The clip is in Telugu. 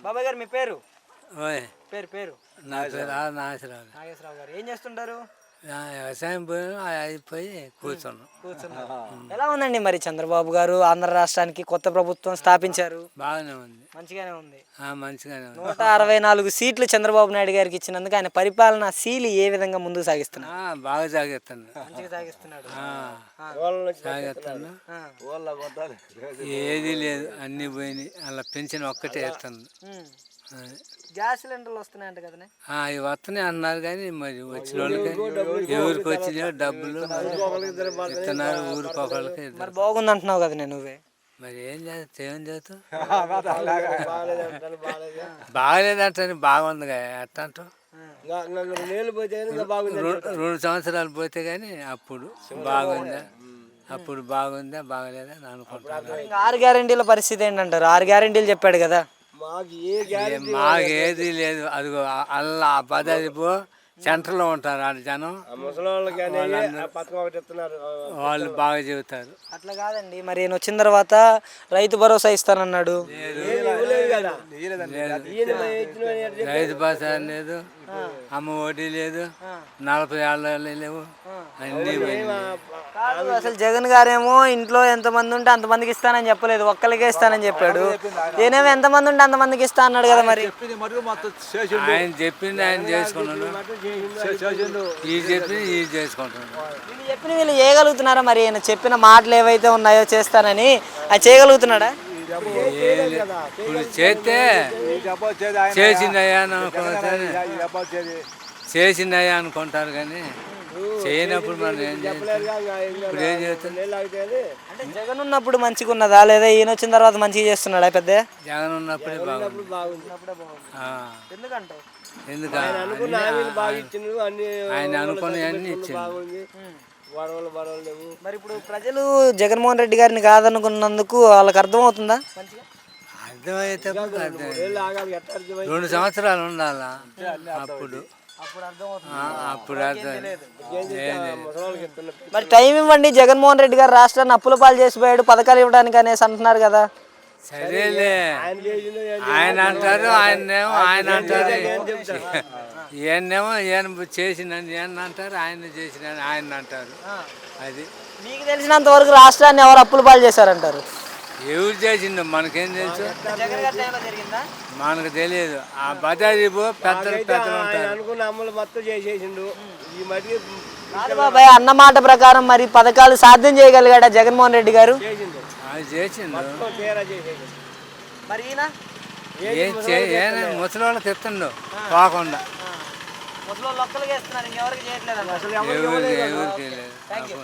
బాబాయ్ గారు మీ పేరు? ఓయ్ పేరు పేరు నా పేరు నాగేశ్వరరావు. నాగేశ్వరరావు గారు. ఏం చేస్తుంటారు? వ్యవసాయం పోయినా అయిపోయి కూర్చున్నాం. ఎలా ఉందండి మరి చంద్రబాబు గారు ఆంధ్ర రాష్ట్రానికి కొత్త ప్రభుత్వం స్థాపించారు? బాగానే ఉంది. మంచిగానే ఉంది. మంచిగానే ఉంది. 164 సీట్లు చంద్రబాబు నాయుడు గారికి ఇచ్చినందుకు ఆయన పరిపాలన శీలి ఏ విధంగా ముందుకు సాగిస్తున్నారు? బాగా సాగిస్తున్నాడు. మంచిగా సాగిస్తున్నాడు. సాగిస్తున్నాడు. ఏది లేదు, అన్ని పోయినాయి. అలా పెన్షన్ ఒక్కటే వేస్తుంది. గ్యాస్ సిలిండర్లు వస్తున్నాయంట కదా? అవి వస్తున్నాయి అన్నారు కానీ మరి వచ్చిన వాళ్ళకి ఎవరికి వచ్చినాయో డబ్బులు ఇస్తున్నారు ఊరికొకళ్ళకి. మరి బాగుంది అంటున్నావు కదా నువ్వే. మరి ఏం చేస్తావు? బాగలేదంటే బాగుంది ఎట్ట అంటావు? 2 సంవత్సరాలు పోతే కానీ అప్పుడు బాగుందా బాగలేదా అని అనుకుంటాను. 6 గ్యారెంటీల పరిస్థితి ఏంటంటారు? 6 గ్యారెంటీలు చెప్పాడు కదా. మాకేది లేదు. అదిగో అల్లా బదాదిపో సెంటర్లో ఉంటారు ఆ జనం, వాళ్ళు బాగా చెబుతారు. అట్లా కాదండి, మరి ఈయన వచ్చిన తర్వాత రైతు భరోసా ఇస్తానన్నాడు. రైతు భరోసా లేదు, అమ్మ ఒడి లేదు, 40 ఏళ్ళు లేవు, అన్నీ కాదు. అసలు జగన్ గారేమో ఇంట్లో ఎంతమంది ఉంటే అంతమందికి ఇస్తానని చెప్పలేదు, ఒక్కరికే ఇస్తానని చెప్పాడు. ఈయనేమో ఎంతమంది ఉంటే అంతమందికి ఇస్తా అన్నాడు కదా. మరి ఆయన చెప్పింది ఆయన చేసుకున్నాడు, చేసుకుంటున్నాడు. వీళ్ళు చెప్పిన వీళ్ళు చేయగలుగుతున్నారా? మరి ఈయన చెప్పిన మాటలు ఏవైతే ఉన్నాయో చేస్తానని అది చేయగలుగుతున్నాడా? ఇప్పుడు చేస్తే చేసిందయ్యా అనుకుంటారు కానీ చేయనప్పుడు మనం ఏం చేస్తాం? ఇప్పుడు ఏం చేస్తాం? అంటే జగన్ ఉన్నప్పుడు మంచిగా ఉన్నదా లేదా ఈయన వచ్చిన తర్వాత మంచిగా చేస్తున్నాడా? పెద్ద జగన్ ఉన్నప్పుడే బాగుంది. ఎందుకు ఆయన అనుకున్నవన్నీ ఇచ్చింది. మరి ఇప్పుడు ప్రజలు జగన్మోహన్ రెడ్డి గారిని కాదనుకున్నందుకు వాళ్ళకి అర్థమవుతుందా? అర్థమైతే 2 సంవత్సరాలు ఉండాలా, అప్పుడు మరి టైం ఇవ్వండి. జగన్మోహన్ రెడ్డి గారు రాష్ట్రాన్ని అప్పుల పాలు చేసిపోయాడు, పథకాలు ఇవ్వడానికి అనేసి అంటున్నారు కదా. సరేలే, ఆయన అంటారు, ఆయన అంటారు, ఈయనేమో ఈయన చేసినని ఈయన అంటారు, ఆయన చేసినని ఆయన అంటారు. అది మీకు తెలిసినంత వరకు రాష్ట్రాన్ని ఎవరు అప్పుల పాలు చేశారంటారు? ఎవరు చేసిండు మనకేం తెలుసు? మనకు తెలియదు. ఆ బజారీ పెద్దలు ఉంటారు. బాబాయ్ అన్న మాట ప్రకారం మరి పథకాలు సాధ్యం చేయగలిగాడా జగన్మోహన్ రెడ్డి గారు? చేసిండు. మరి ముసలి వాళ్ళకి ఇస్తుండు పోకుండా. ముసలి వాళ్ళు ఒక్కరికి ఇస్తున్నారు, ఇంకెవరికి చేయట్లేదు. ఎవరికి లేదు.